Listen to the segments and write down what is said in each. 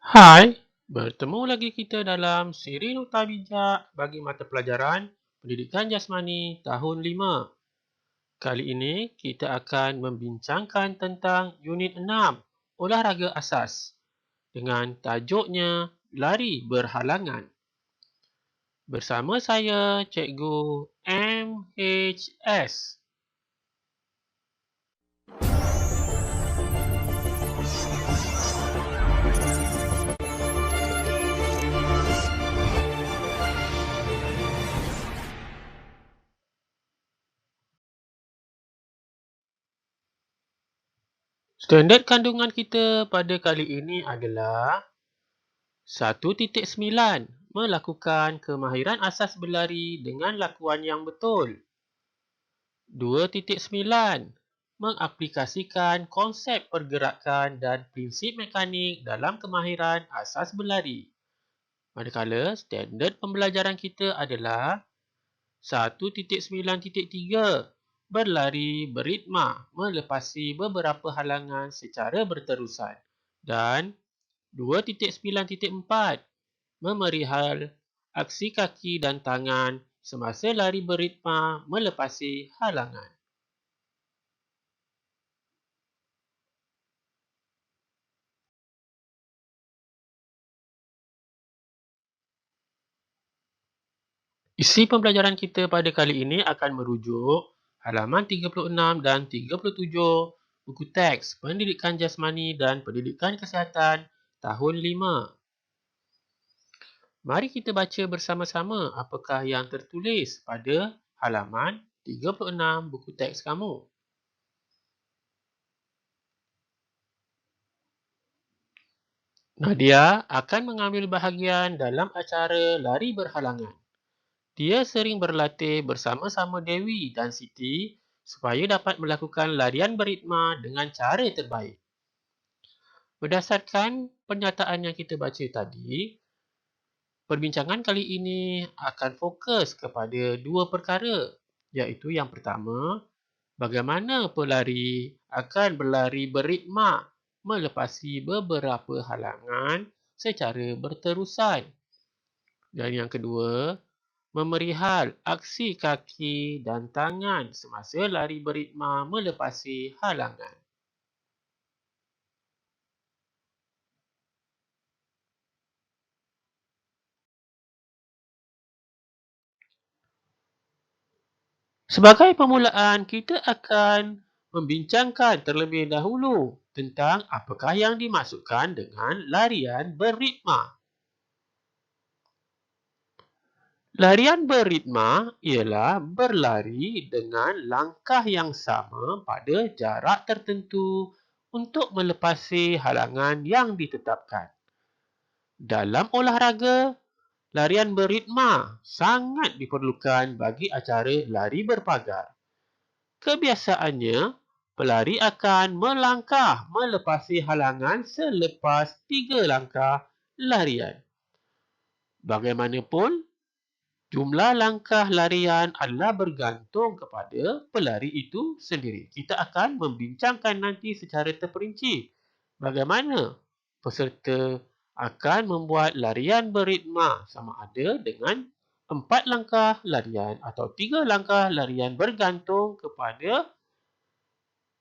Hai, bertemu lagi kita dalam siri Nota Bijak bagi mata pelajaran Pendidikan Jasmani tahun 5. Kali ini kita akan membincangkan tentang Unit 6, Olahraga Asas dengan tajuknya Lari Berhalangan. Bersama saya, Cikgu MHS. Standard kandungan kita pada kali ini adalah 1.9 melakukan kemahiran asas berlari dengan lakuan yang betul. 2.9 mengaplikasikan konsep pergerakan dan prinsip mekanik dalam kemahiran asas berlari. Manakala standard pembelajaran kita adalah 1.9.3 berlari beritma melepasi beberapa halangan secara berterusan dan 2.9.4 memerihal aksi kaki dan tangan semasa lari beritma melepasi halangan. Isi pembelajaran kita pada kali ini akan merujuk halaman 36 dan 37 buku teks Pendidikan Jasmani dan Pendidikan Kesihatan tahun 5. Mari kita baca bersama-sama apakah yang tertulis pada halaman 36 buku teks kamu. Nadia akan mengambil bahagian dalam acara lari berhalangan. Dia sering berlatih bersama-sama Dewi dan Siti supaya dapat melakukan larian beritma dengan cara terbaik. Berdasarkan pernyataan yang kita baca tadi, perbincangan kali ini akan fokus kepada dua perkara, iaitu yang pertama, bagaimana pelari akan berlari beritma melepasi beberapa halangan secara berterusan. Dan yang kedua, memerihal aksi kaki dan tangan semasa lari beritma melepasi halangan. Sebagai permulaan, kita akan membincangkan terlebih dahulu tentang apakah yang dimaksudkan dengan larian beritma. Larian beritma ialah berlari dengan langkah yang sama pada jarak tertentu untuk melepasi halangan yang ditetapkan. Dalam olahraga, larian beritma sangat diperlukan bagi acara lari berpagar. Kebiasaannya, pelari akan melangkah melepasi halangan selepas 3 langkah larian. Bagaimanapun, jumlah langkah larian adalah bergantung kepada pelari itu sendiri. Kita akan membincangkan nanti secara terperinci bagaimana peserta akan membuat larian beritma sama ada dengan 4 langkah larian atau 3 langkah larian bergantung kepada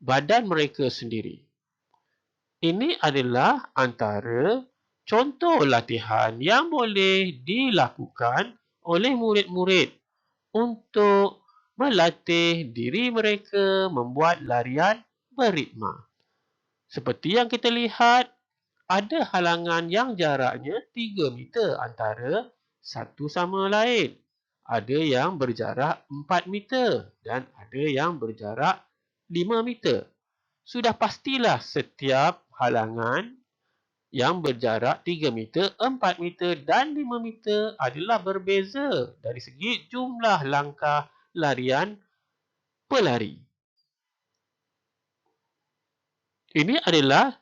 badan mereka sendiri. Ini adalah antara contoh latihan yang boleh dilakukan oleh murid-murid untuk melatih diri mereka membuat larian beritma. Seperti yang kita lihat, ada halangan yang jaraknya 3 meter antara satu sama lain. Ada yang berjarak 4 meter dan ada yang berjarak 5 meter. Sudah pastilah setiap halangan yang berjarak 3 meter, 4 meter dan 5 meter adalah berbeza dari segi jumlah langkah larian pelari. Ini adalah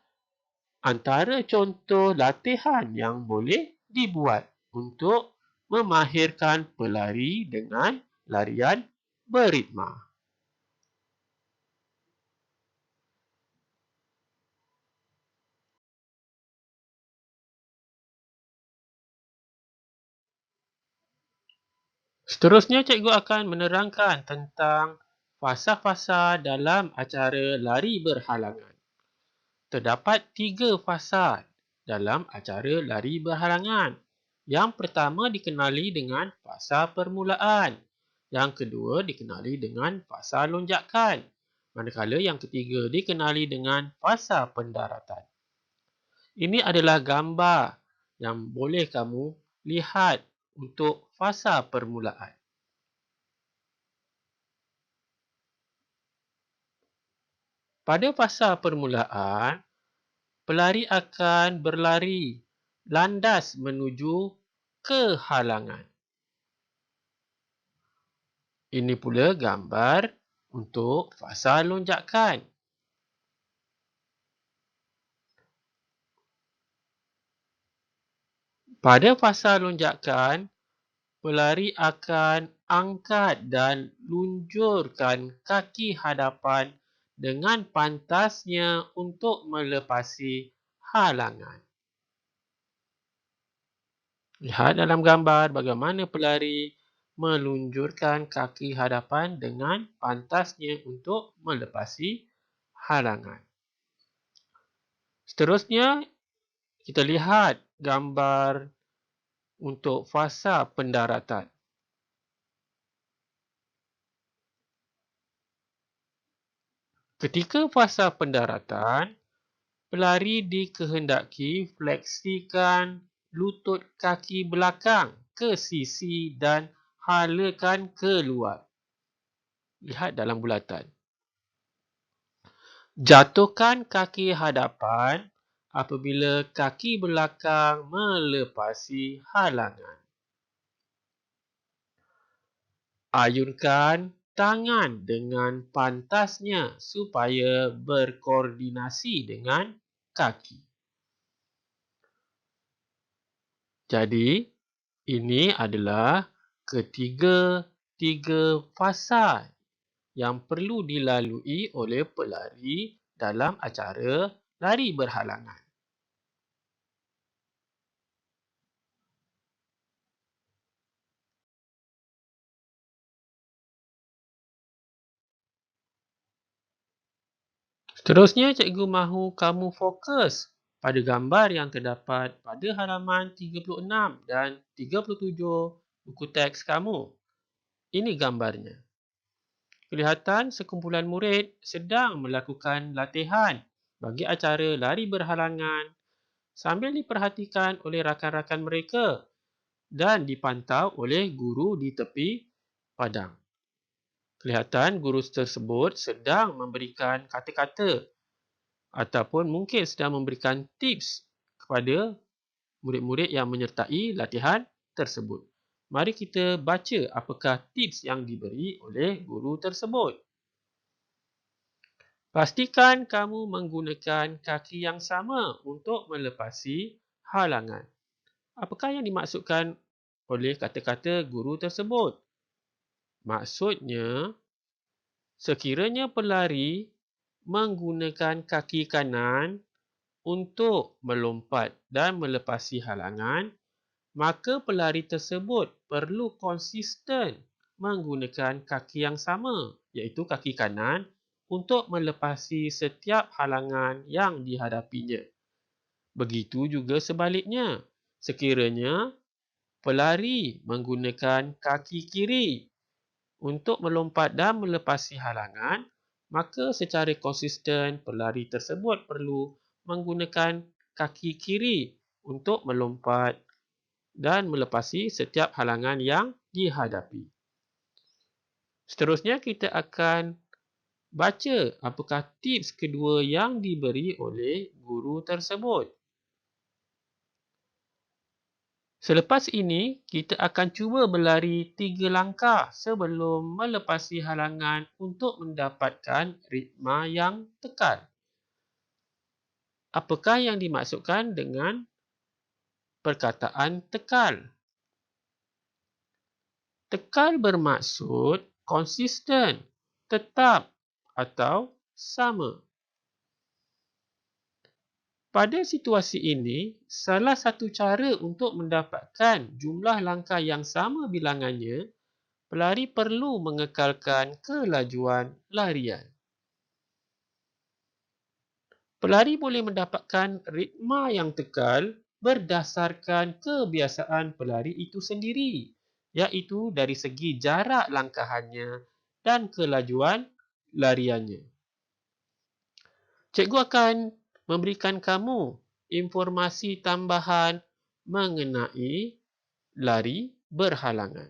antara contoh latihan yang boleh dibuat untuk memahirkan pelari dengan larian beritma. Seterusnya, cikgu akan menerangkan tentang fasa-fasa dalam acara lari berhalangan. Terdapat 3 fasa dalam acara lari berhalangan. Yang pertama dikenali dengan fasa permulaan. Yang kedua dikenali dengan fasa lonjakan. Manakala yang ketiga dikenali dengan fasa pendaratan. Ini adalah gambar yang boleh kamu lihat untuk fasa permulaan. Pada fasa permulaan, pelari akan berlari landas menuju ke halangan. Ini pula gambar untuk fasa lonjakan. Pada fasa lonjakan, pelari akan angkat dan lunjurkan kaki hadapan dengan pantasnya untuk melepasi halangan. Lihat dalam gambar bagaimana pelari melunjurkan kaki hadapan dengan pantasnya untuk melepasi halangan. Seterusnya, kita lihat gambar untuk fasa pendaratan. Ketika fasa pendaratan, pelari dikehendaki fleksikan lutut kaki belakang ke sisi dan halakan keluar. Lihat dalam bulatan. Jatuhkan kaki hadapan apabila kaki belakang melepasi halangan. Ayunkan tangan dengan pantasnya supaya berkoordinasi dengan kaki. Jadi, ini adalah ketiga fasa yang perlu dilalui oleh pelari dalam acara lari berhalangan. Seterusnya, cikgu mahu kamu fokus pada gambar yang terdapat pada halaman 36 dan 37 buku teks kamu. Ini gambarnya. Kelihatan sekumpulan murid sedang melakukan latihan bagi acara lari berhalangan sambil diperhatikan oleh rakan-rakan mereka dan dipantau oleh guru di tepi padang. Kelihatan guru tersebut sedang memberikan kata-kata ataupun mungkin sedang memberikan tips kepada murid-murid yang menyertai latihan tersebut. Mari kita baca apakah tips yang diberi oleh guru tersebut. Pastikan kamu menggunakan kaki yang sama untuk melepasi halangan. Apakah yang dimaksudkan oleh kata-kata guru tersebut? Maksudnya, sekiranya pelari menggunakan kaki kanan untuk melompat dan melepasi halangan, maka pelari tersebut perlu konsisten menggunakan kaki yang sama, iaitu kaki kanan, untuk melepasi setiap halangan yang dihadapinya. Begitu juga sebaliknya, sekiranya pelari menggunakan kaki kiri untuk melompat dan melepasi halangan, maka secara konsisten pelari tersebut perlu menggunakan kaki kiri untuk melompat dan melepasi setiap halangan yang dihadapi. Seterusnya kita akan baca apakah tips kedua yang diberi oleh guru tersebut. Selepas ini, kita akan cuba berlari 3 langkah sebelum melepasi halangan untuk mendapatkan ritma yang tekal. Apakah yang dimaksudkan dengan perkataan tekal? Tekal bermaksud konsisten, tetap atau sama. Pada situasi ini, salah satu cara untuk mendapatkan jumlah langkah yang sama bilangannya pelari perlu mengekalkan kelajuan larian. Pelari boleh mendapatkan ritma yang kekal berdasarkan kebiasaan pelari itu sendiri, iaitu dari segi jarak langkahannya dan kelajuan lariannya. Cikgu akan memberikan kamu informasi tambahan mengenai lari berhalangan.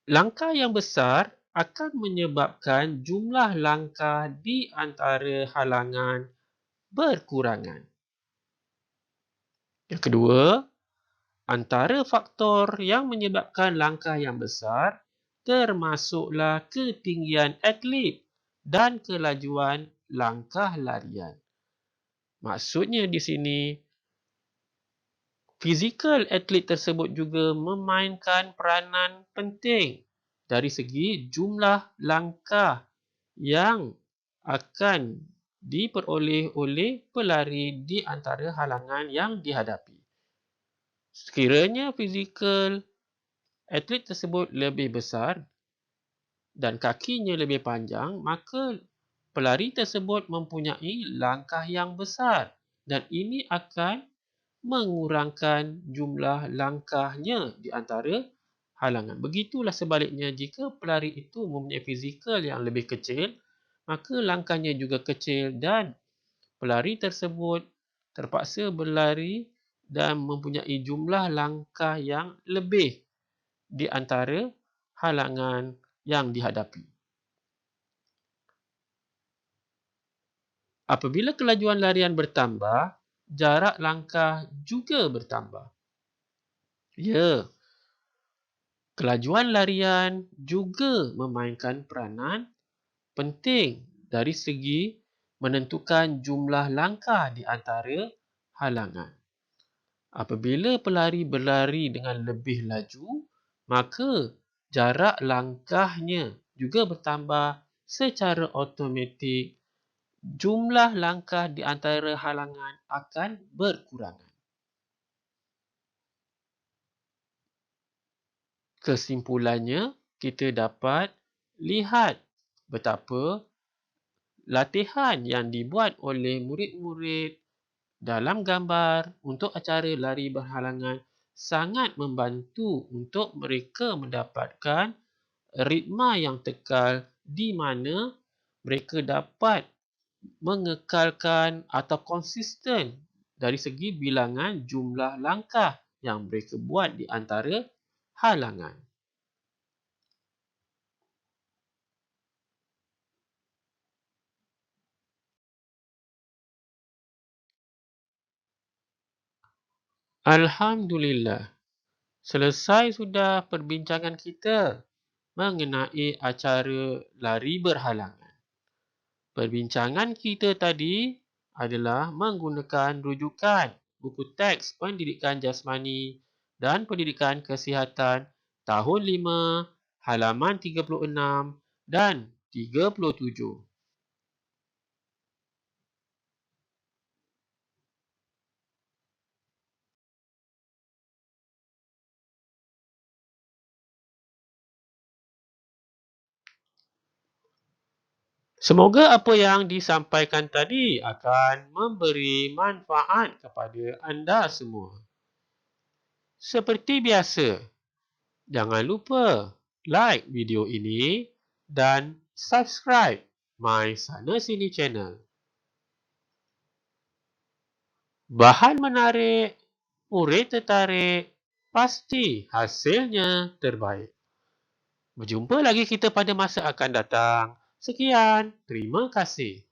Langkah yang besar akan menyebabkan jumlah langkah di antara halangan berkurangan. Yang kedua, antara faktor yang menyebabkan langkah yang besar termasuklah ketinggian atlet dan kelajuan langkah larian. Maksudnya di sini, fizikal atlet tersebut juga memainkan peranan penting dari segi jumlah langkah yang akan diperoleh oleh pelari di antara halangan yang dihadapi. Sekiranya fizikal atlet tersebut lebih besar dan kakinya lebih panjang, maka pelari tersebut mempunyai langkah yang besar dan ini akan mengurangkan jumlah langkahnya di antara halangan. Begitulah sebaliknya, jika pelari itu mempunyai fizikal yang lebih kecil, maka langkahnya juga kecil dan pelari tersebut terpaksa berlari dan mempunyai jumlah langkah yang lebih di antara halangan yang dihadapi. Apabila kelajuan larian bertambah, jarak langkah juga bertambah. Ya, kelajuan larian juga memainkan peranan penting dari segi menentukan jumlah langkah di antara halangan. Apabila pelari berlari dengan lebih laju, maka jarak langkahnya juga bertambah secara automatik. Jumlah langkah di antara halangan akan berkurangan. Kesimpulannya, kita dapat lihat betapa latihan yang dibuat oleh murid-murid dalam gambar untuk acara lari berhalangan sangat membantu untuk mereka mendapatkan ritma yang kekal di mana mereka dapat mengekalkan atau konsisten dari segi bilangan jumlah langkah yang mereka buat di antara halangan. Alhamdulillah, selesai sudah perbincangan kita mengenai acara lari berhalangan. Perbincangan kita tadi adalah menggunakan rujukan buku teks pendidikan jasmani dan pendidikan kesihatan tahun 5, halaman 36 dan 37. Semoga apa yang disampaikan tadi akan memberi manfaat kepada anda semua. Seperti biasa, jangan lupa like video ini dan subscribe My Sana Sini channel. Bahan menarik, murid tertarik, pasti hasilnya terbaik. Berjumpa lagi kita pada masa akan datang. Sekian, terima kasih.